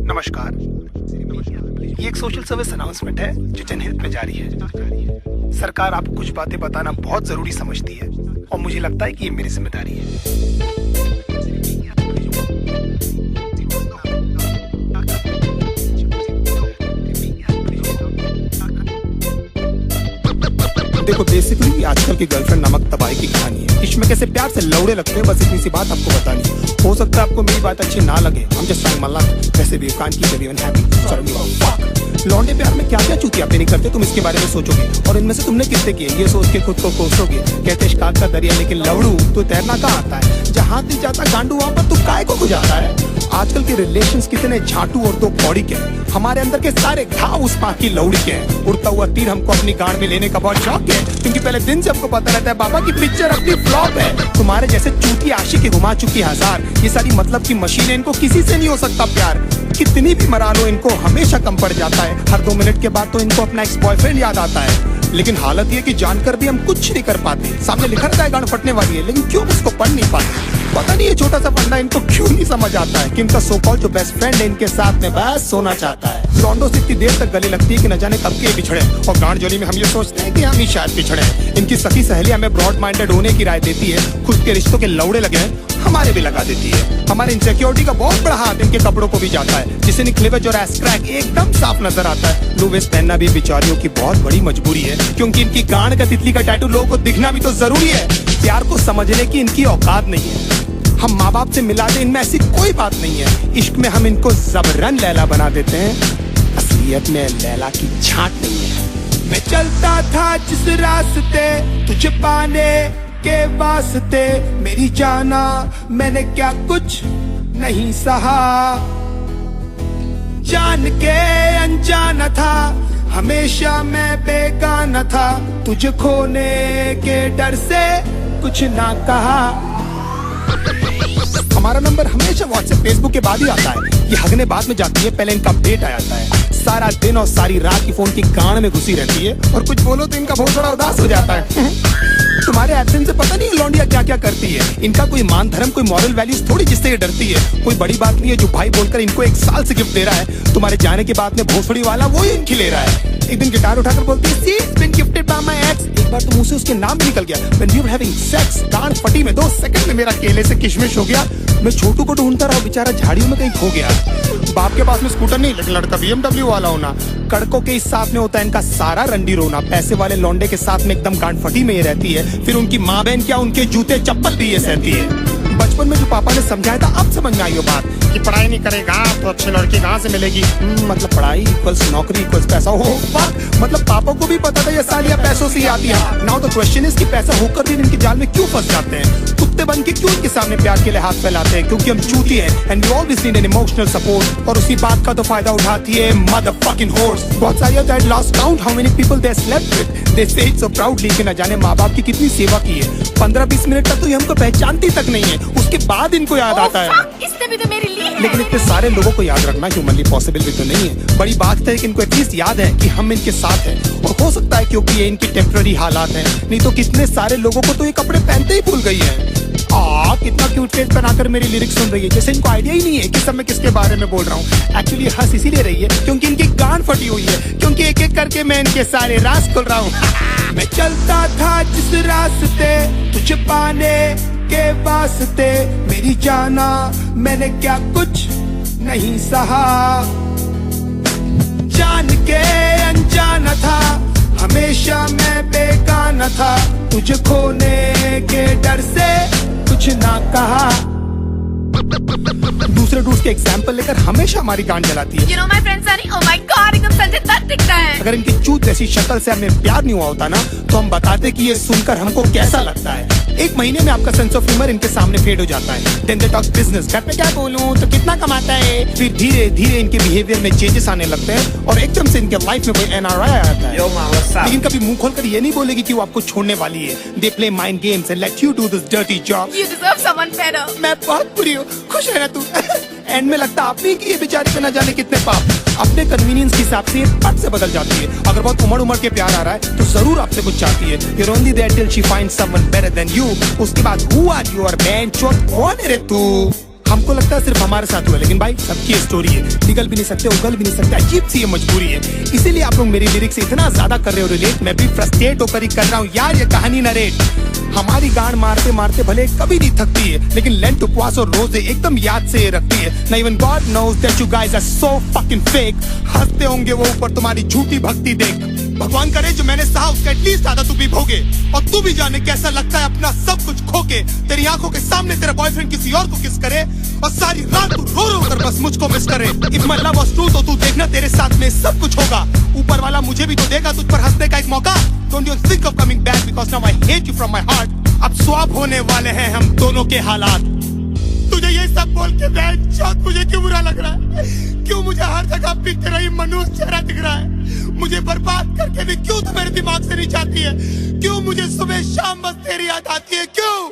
नमस्कार, ये एक सोशल सर्विस अनाउंसमेंट है जो जनहित में जारी है। सरकार आपको कुछ बातें बताना बहुत जरूरी समझती है और मुझे लगता है कि ये मेरी जिम्मेदारी है। देखो, बेसिकली आजकल की गर्लफ्रेंड नामक तबाही की कहानी है। इसमें कैसे प्यार से लौड़े लगते हैं, बस इतनी सी बात आपको बतानी है। हो सकता है आपको मेरी बात अच्छी ना लगे, हम जस्ट ट्राइंग माय लक। वैसे भी कान की एवरीवन हैप्पी। लौंडे प्यार में क्या क्या चूतियां नहीं करते, तुम इसके बारे में सोचोगे और इनमें से तुमने कितने किए ये सोच के खुद को कोसोगे। कहते शिकार का दरिया लेकिन लवड़ू तो तैरना कहाँ आता है। जहाँ भी जाता गांडू वहाँ पर तू काय को जाता है। आजकल के रिलेशंस कितने झाटू और दो कौड़ी के। हमारे अंदर के सारे घाव उस पाँ की लौड़ी के हैं। उड़ता हुआ तीर हमको अपनी गाड़ में लेने का बहुत शौक है, क्योंकि पहले दिन से हमको पता रहता है बाबा की पिक्चर अपनी फ्लॉप है। तुम्हारे जैसे चूती आशिक घुमा चुकी हजार, ये सारी मतलब की मशीनें, इनको किसी से नहीं हो सकता प्यार। कितनी भी मरा लो इनको हमेशा कम पड़ जाता है। हर 2 मिनट के बाद तो इनको अपना एक्स बॉयफ्रेंड याद आता है। लेकिन हालत ये कि जानकर भी हम कुछ नहीं कर पाते। सामने लिखा रहता है गांड फटने वाली है, लेकिन क्यों उसको पढ़ नहीं पाते। पता नहीं ये छोटा सा फंडा इनको क्यों नहीं समझ आता है कि इनका सो कॉल्ड जो बेस्ट फ्रेंड है इनके साथ में बस सोना चाहता है। लॉन्डो से इतनी देर तक गले लगती है कि न जाने कब के बिछड़े, और गांड जोली में हम ये सोचते हैं कि हम ही शायद पिछड़े। इनकी सखी सहेली हमें ब्रॉड माइंडेड होने की राय देती है, खुद के रिश्तों के लौड़े लगे हैं हमारे भी लगा देती है। हमारे इनसिक्योरिटी का बहुत बड़ा हाथ इनके कपड़ों को भी जाता है, जिसे निकलेवेज और एस क्रैक एकदम साफ नजर आता है। लो वेस्ट पहनना भी बेचारियों की बहुत बड़ी मजबूरी है, क्योंकि इनकी गांड का तितली का टैटू लोगों को दिखना भी तो जरूरी है। प्यार को समझने की इनकी औकात नहीं है। हम माँ बाप से मिला दे, इनमें ऐसी कोई बात नहीं है। इश्क में हम इनको जबरन लैला बना देते हैं, असलियत में लैला की छांट नहीं है। मैं चलता था जिस रास्ते तुझे पाने के वास्ते, मेरी जाना मैंने क्या कुछ नहीं सहा। जान के अनजाना था, हमेशा मैं बेगाना था, तुझे खोने के डर से कुछ ना कहा। हमारा नंबर हमेशा व्हाट्सएप फेसबुक के बाद ही आता है। ये हगने बाद में जाती है, पहले इनका अपडेट आ जाता है। सारा दिन और सारी रात की फोन की गांड में घुसी रहती है, और कुछ बोलो तो इनका बहुत बड़ा उदास हो जाता है। तुम्हारे एब्सेंस से पता नहीं लौंडिया क्या क्या करती है। इनका कोई मान धर्म कोई मॉरल वैल्यूज थोड़ी जिससे ये डरती है। कोई बड़ी बात नहीं है जो भाई बोलकर इनको 1 साल से गिफ्ट दे रहा है। तुम्हारे जाने के बाद में भोसड़ी वाला वो ही इनकी ले रहा है। एक दिन गिटार उठाकर बोलती है see it's been gifted by my ex. एक बार तो मुंह से उसके नाम भी निकल गया। When you were having sex, गांड फटी में 2 सेकंड में मेरा केले से किशमिश हो गया। मैं छोटू को ढूंढता रहा, बेचारा झाड़ियों में कहीं खो गया। बाप के पास में स्कूटर नहीं, लेकिन लड़का BMW वाला होना। कड़कों के इस साथ में होता है इनका सारा रंडी रोना। पैसे वाले लौंडे के साथ में एकदम गांड फटी में ये रहती है। फिर उनकी माँ बहन क्या, उनके जूते चप्पल भी ये सहती है। बचपन में जो पापा ने समझाया था अब समझ में आई वो बात कि पढ़ाई नहीं करेगा तो अच्छी लड़की कहाँ से मिलेगी। मतलब पढ़ाई इक्वल्स नौकरी इक्वल्स पैसा। हो मतलब पापा को भी पता था ये सालियां पैसों से ही आती है। नाउ द क्वेश्चन इज कि पैसा होकर भी इनके जाल में क्यों फंस जाते हैं। कुत्ते बन के क्यों इनके सामने प्यार के लिए हाथ फैलाते हैं, क्योंकि हम चूती हैं and we always need an emotional support. और उसी बात का तो फायदा उठाती है मदरफकिंग होर्स। बहुत सारी that lost count how many people they slept with, they say it so proudly कि न जाने माँ बाप की कितनी सेवा की है। 15-20 मिनट तक तो ये हमको पहचानती तक नहीं है, उसके बाद इनको याद आता है। इसने भी तो मेरे लिए है। लेकिन इतने सारे लोगों को याद रखना ह्यूमनली पॉसिबल भी तो नहीं है। बड़ी बात है कि इनको एटलीस्ट याद है कि हम इनके साथ हैं, और हो सकता है क्योंकि ये इनकी टेम्पररी हालात हैं। नहीं तो कितने सारे लोगों को तो ये कपड़े पहनते ही भूल गई है। कितना क्यूट फेस बनाकर मेरी लिरिक्स सुन रही है, जैसे इनको आइडिया ही नहीं है कि सब मैं किसके बारे में बोल रहा हूँ। एक्चुअली हंस इसीलिए रही है क्योंकि इनकी गांड फटी हुई है, क्योंकि एक एक करके मैं इनके सारे राज खोल रहा हूँ। मैं चलता था जिस रास्ते तुझे पाने के वास्ते, मेरी जाना मैंने क्या कुछ नहीं सहा। जान के अनजाना था, हमेशा मैं बेगाना था, तुझे खोने के डर से कुछ ना कहा। दूसरे डूड्स के एग्जाम्पल लेकर हमेशा हमारी गांड जलाती है। You know my friend Sunny, oh my God, एकदम संजय दत्त दिखता है। अगर इनकी चूत जैसी शक्ल से हमें प्यार नहीं हुआ होता ना, तो हम बताते कि ये सुनकर हमको कैसा लगता है। 1 महीने में आपका सेंस ऑफ ह्यूमर इनके सामने फेड हो जाता है। Then they talk business, घर पे क्या बोलूं तो कितना कमाता है। फिर धीरे धीरे इनके बिहेवियर में चेंजेस आने लगते हैं, और एकदम से इनके लाइफ में कोई NRI आ जाता है। लेकिन कभी मुंह खोलकर ये नहीं बोलेगी कि वो आपको छोड़ने वाली है। They play mind games and let you do this dirty job. You deserve someone better. मैं बहुत बुरी हूँ, खुश है ना तू। एंड में लगता आपने कि ये बेचारे पे न जाने कितने पाप अपने कन्वीनियंस के हिसाब से ये पट से बदल जाती है। अगर बहुत उमड़ के प्यार आ रहा है तो जरूर आपसे कुछ चाहती है। You're only there till she finds someone better than you. उसके बाद who are you और man चोट कौन है रे तू। हमको लगता है सिर्फ हमारे साथ हुआ, लेकिन भाई सबकी स्टोरी है। निकल भी नहीं सकते, उगल भी नहीं सकते, अजीब सी ये मजबूरी है। इसीलिए आप लोग मेरी लिरिक्स से इतना ज्यादा कर रहे हो रिलेट, मैं भी फ्रस्ट्रेट होकर ही कर रहा हूँ यार ये कहानी नरेट। हमारी गांड मारते मारते भले कभी नहीं थकती है, लेकिन लेंट उपवास और रोजे एकदम याद से रखती है। ना even God knows that you guys are so fucking fake. हंसते होंगे वो ऊपर तुम्हारी झूठी भक्ति देख। भगवान करे जो मैंने सहा उसका एटलीस्ट आधा तू भी भोगे, और तू भी जाने कैसा लगता है अपना सब कुछ खोके। तेरी आंखों के सामने तेरा बॉयफ्रेंड किसी और को किस करे, और सारी रात तू रो रो कर बस मुझको मिस करे। If my love was true तो तू देखना तेरे साथ में सब कुछ होगा। ऊपर वाला मुझे भी तो देगा तुझ पर हंसने का एक मौका। Don't you think of coming back because now I hate you from my heart। अब स्वैप होने वाले हैं हम दोनों के हालात। तुझे ये सब बोल के बेचौथ मुझे क्यों बुरा लग रहा है? क्यों मुझे हर जगह पे तेरा ये मनुष्य चेहरा दिख रहा है? मुझे बर्बाद करके भी क्यों तू मेरे दिमाग से नहीं जाती है? क्यों मुझे सुबह शाम बस तेरी याद आती है? क्यों?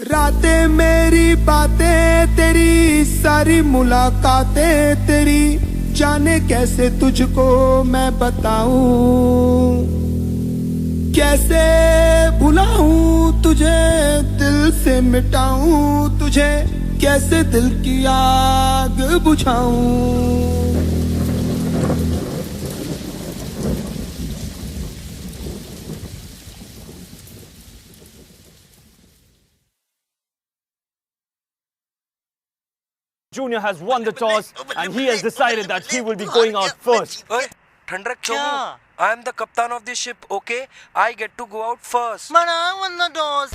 रातें मेरी बातें तेरी, सारी मुलाकातें तेरी, जाने कैसे तुझको मैं बताऊं, कैसे भुलाऊं तुझे, दिल से मिटाऊं तुझे, कैसे दिल की आग बुझाऊं। Junior has won the toss and he has decided that he will be going out first. Hey, Thandrak Chomu, I am the captain of the ship, okay? I get to go out first. But I won the toss.